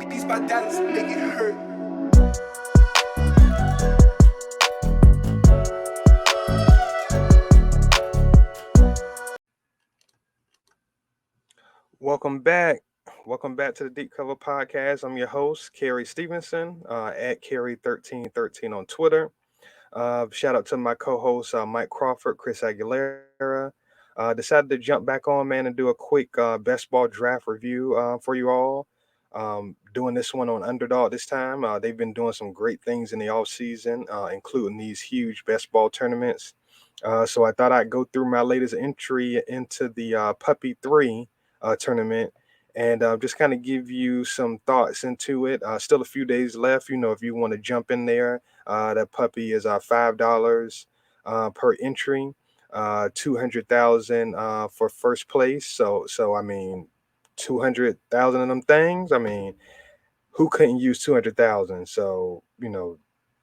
These my Dallas make it hurt. Welcome back. Welcome back to the Deep Cover Podcast. I'm your host, Kerry Stevenson, at Kerry1313 on Twitter. Shout out to my co-hosts, Mike Crawford, Chris Aguilera. Decided to jump back on, man, and do a quick best ball draft review for you all. Doing this one on Underdog this time. They've been doing some great things in the off season, including these huge best ball tournaments. So I thought I'd go through my latest entry into the Puppy 3 tournament and just kind of give you some thoughts into it. Still a few days left. If you want to jump in there, that puppy is $5 per entry, 200,000 for first place. So I mean, 200,000 of them things. I mean, who couldn't use 200,000? So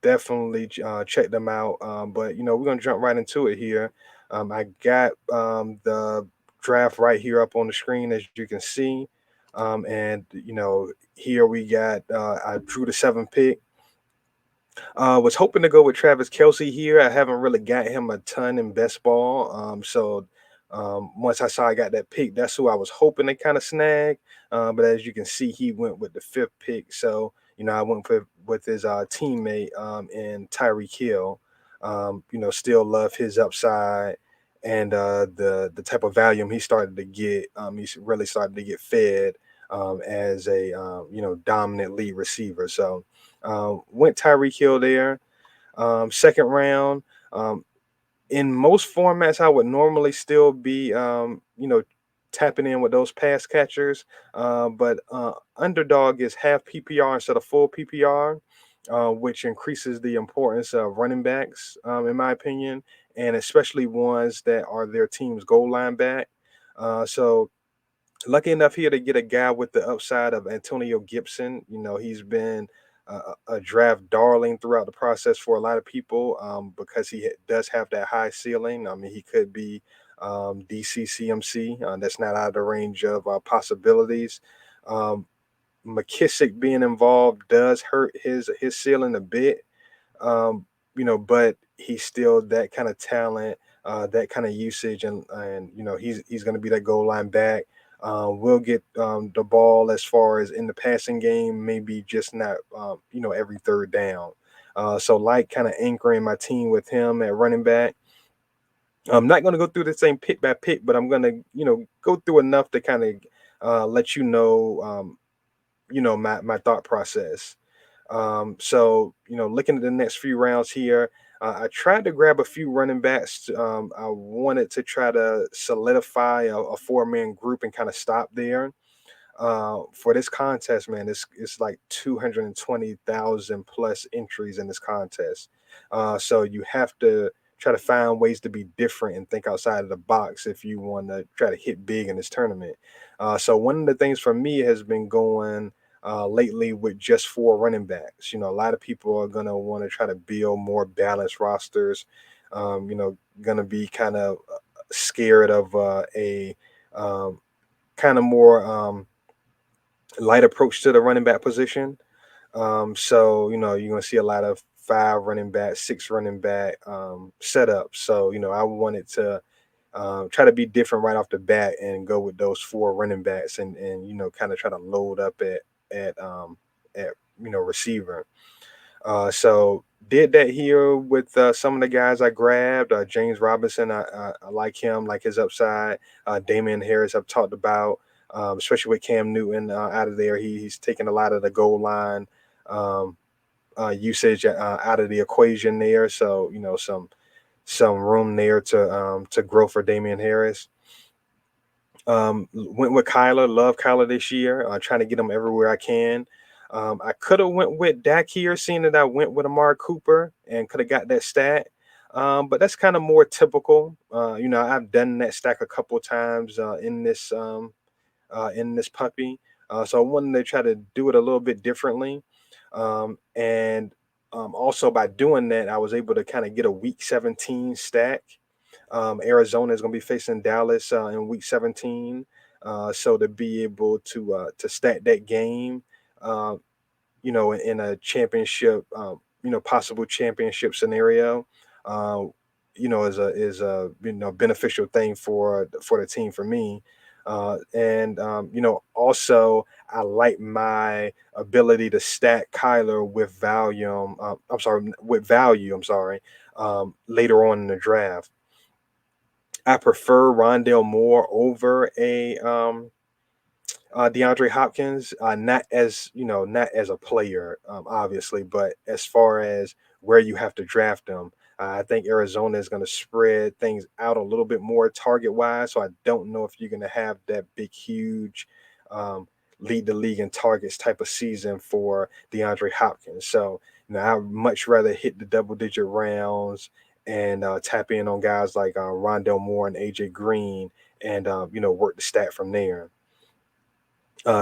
definitely check them out. But we're gonna jump right into it here. I got the draft right here up on the screen, as you can see. And here we got I drew the 7th pick. Was hoping to go with Travis Kelsey here. I haven't really got him a ton in best ball. So once I saw I got that pick, that's who I was hoping to kind of snag. But as you can see, he went with the 5th pick. So I went with his teammate in Tyreek Hill. Still love his upside and the type of volume he started to get. He's really started to get fed as a dominant lead receiver. So went Tyreek Hill there. Second round. In most formats, I would normally still be, tapping in with those pass catchers. But Underdog is half PPR instead of full PPR, which increases the importance of running backs, in my opinion, and especially ones that are their team's goal line back. So lucky enough here to get a guy with the upside of Antonio Gibson. He's been a draft darling throughout the process for a lot of people because he does have that high ceiling. I mean, he could be DCCMC. That's not out of the range of possibilities. Um, McKissick being involved does hurt his ceiling a bit, but he's still that kind of talent, that kind of usage, and he's going to be that goal line back. Will get the ball as far as in the passing game, maybe just not every third down. So like kind of anchoring my team with him at running back. I'm not going to go through the same pick by pick, but I'm going to go through enough to kind of let my thought process. So looking at the next few rounds here, I tried to grab a few running backs. I wanted to try to solidify a four-man group and kind of stop there. For this contest, man, it's like 220,000 plus entries in this contest. So you have to try to find ways to be different and think outside of the box if you want to try to hit big in this tournament. So one of the things for me has been going lately with just 4 running backs. A lot of people are gonna want to try to build more balanced rosters. Gonna be kind of scared of a kind of more light approach to the running back position. So you're gonna see a lot of 5 running back, 6 running back setups. So I wanted to try to be different right off the bat and go with those 4 running backs and kind of try to load up at receiver. So did that here with some of the guys I grabbed. James Robinson, I like him, like his upside. Damian Harris, I've talked about, especially with Cam Newton out of there. He's taking a lot of the goal line um, usage out of the equation there. So some room there to grow for Damian Harris. Went with Kyler. Love Kyler this year. Trying to get him everywhere I can. I could have went with Dak here, seeing that I went with Amari Cooper and could have got that stat. But that's kind of more typical. I've done that stack a couple times in this puppy. So I wanted to try to do it a little bit differently. And also by doing that, I was able to kind of get a week 17 stack. Arizona is going to be facing Dallas in week 17. So to be able to stack that game uh, in a championship, possible championship scenario, uh, is a beneficial thing for the team for me. And also I like my ability to stack Kyler with volume. I'm sorry, with value. I'm sorry. Later on in the draft, I prefer Rondell Moore over a DeAndre Hopkins, not as not as a player, obviously, but as far as where you have to draft them, I think Arizona is going to spread things out a little bit more target wise. So I don't know if you're going to have that big, huge um, lead the league in targets type of season for DeAndre Hopkins. So I'd much rather hit the double digit rounds and tap in on guys like Rondell Moore and AJ Green, and work the stat from there.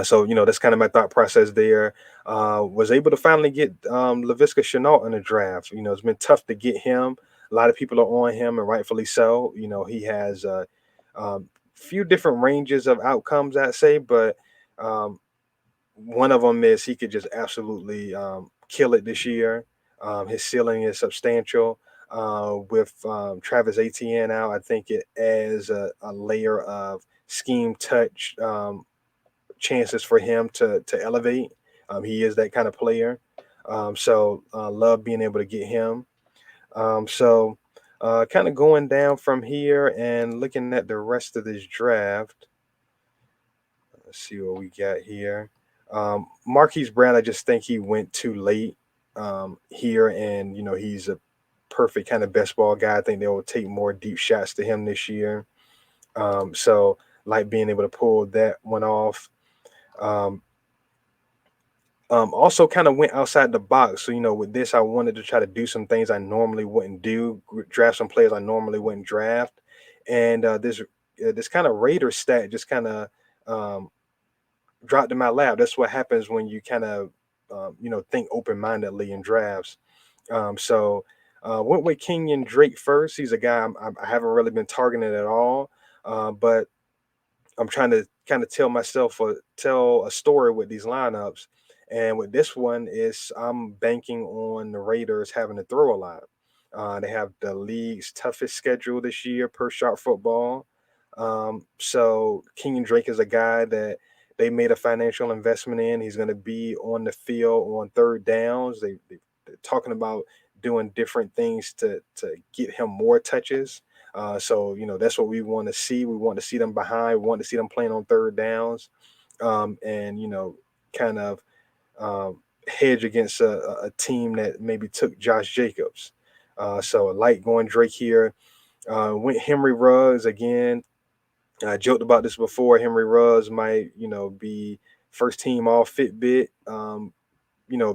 So that's kind of my thought process there. Was able to finally get Laviska Chenault in the draft. It's been tough to get him. A lot of people are on him, and rightfully so. He has a few different ranges of outcomes, I'd say, but um, one of them is he could just absolutely kill it this year. His ceiling is substantial. With Travis Etienne out, I think it adds a layer of scheme touch chances for him to elevate. He is that kind of player. So love being able to get him. So kind of going down from here and looking at the rest of this draft. Let's see what we got here. Marquise Brown, I just think he went too late here, and he's a perfect kind of best ball guy. I think they will take more deep shots to him this year. So like being able to pull that one off. Um, Also kind of went outside the box. So, with this, I wanted to try to do some things I normally wouldn't do, draft some players I normally wouldn't draft. And this kind of Raider stat just kind of um, dropped in my lap. That's what happens when you kind of, think open mindedly in drafts. Went with Kenyon Drake first. He's a guy I haven't really been targeting at all. But I'm trying to kind of tell a story with these lineups, and with this one is I'm banking on the Raiders having to throw a lot. They have the league's toughest schedule this year per shot football. So Kenyon Drake is a guy that they made a financial investment in. He's going to be on the field on third downs. They're talking about doing different things to get him more touches. So that's what we want to see. We want to see them behind. We want to see them playing on third downs, and kind of hedge against a team that maybe took Josh Jacobs. So I like going Drake here. Went Henry Ruggs again. I joked about this before. Henry Ruggs might be first team all Fitbit.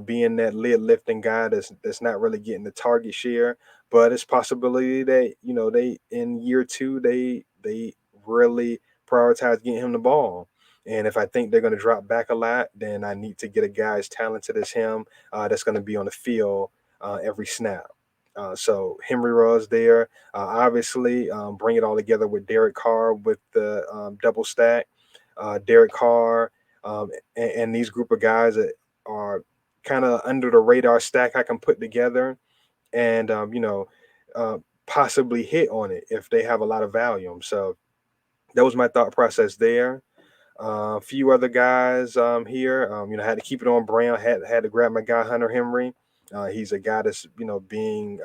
Being that lid lifting guy that's not really getting the target share, but it's possibility that they in year two they really prioritize getting him the ball. And if I think they're going to drop back a lot, then I need to get a guy as talented as him that's going to be on the field every snap. So Henry Ruggs there. Obviously, bring it all together with Derek Carr with the double stack. Derek Carr and these group of guys that are kind of under the radar stack I can put together and uh, possibly hit on it if they have a lot of volume. So that was my thought process there. A few other guys here, had to keep it on brand. Had to grab my guy Hunter Henry. He's a guy that's being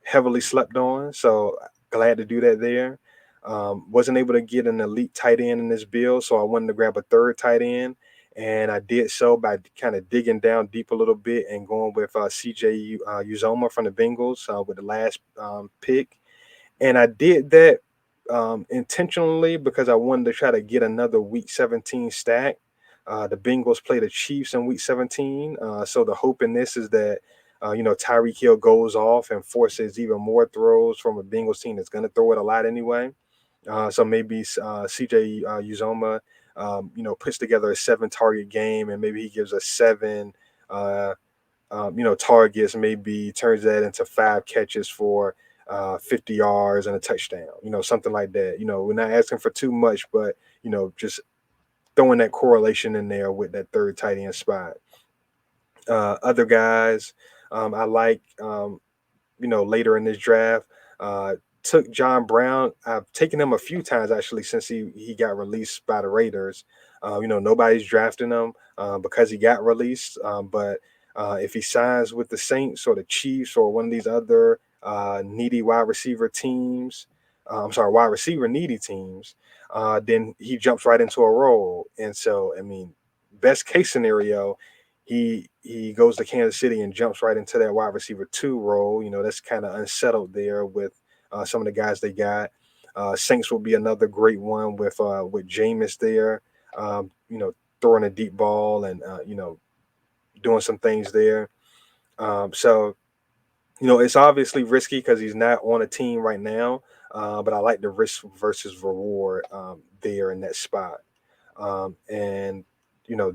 heavily slept on. So glad to do that there. Wasn't able to get an elite tight end in this build, so I wanted to grab a third tight end, and I did so by kind of digging down deep a little bit and going with CJ Uzoma from the Bengals with the last pick. And I did that intentionally because I wanted to try to get another Week 17 stack. The Bengals play the Chiefs in Week 17, so the hope in this is that Tyreek Hill goes off and forces even more throws from a Bengals team that's going to throw it a lot anyway. So maybe CJ Uzoma, puts together a 7 target game, and maybe he gives us 7, uh, targets. Maybe turns that into 5 catches for 50 yards and a touchdown. Something like that. We're not asking for too much, but just throwing that correlation in there with that third tight end spot. Other guys I like, later in this draft. Uh, Took John Brown. I've taken him a few times actually since he got released by the Raiders. Nobody's drafting him because he got released. But if he signs with the Saints or the Chiefs or one of these other needy wide receiver teams, I'm sorry, wide receiver needy teams, then he jumps right into a role. And so, I mean, best case scenario, he goes to Kansas City and jumps right into that wide receiver two role. That's kind of unsettled there with some of the guys they got. Saints will be another great one with Jameis there. Throwing a deep ball and doing some things there. So it's obviously risky because he's not on a team right now. But I like the risk versus reward there in that spot. And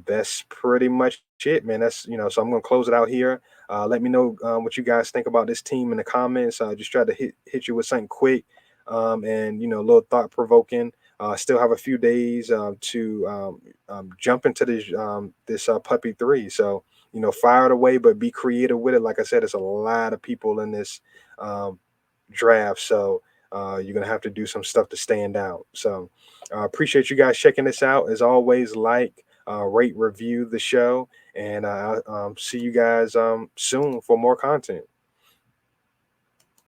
that's pretty much it, man. So I'm gonna close it out here. Let me know what you guys think about this team in the comments. Just try to hit you with something quick, and a little thought provoking. Still have a few days to jump into this puppy three. So fire it away, but be creative with it. Like I said, there's a lot of people in this um, draft, so you're gonna have to do some stuff to stand out. So appreciate you guys checking this out. As always, rate, review the show, and I'll see you guys soon for more content.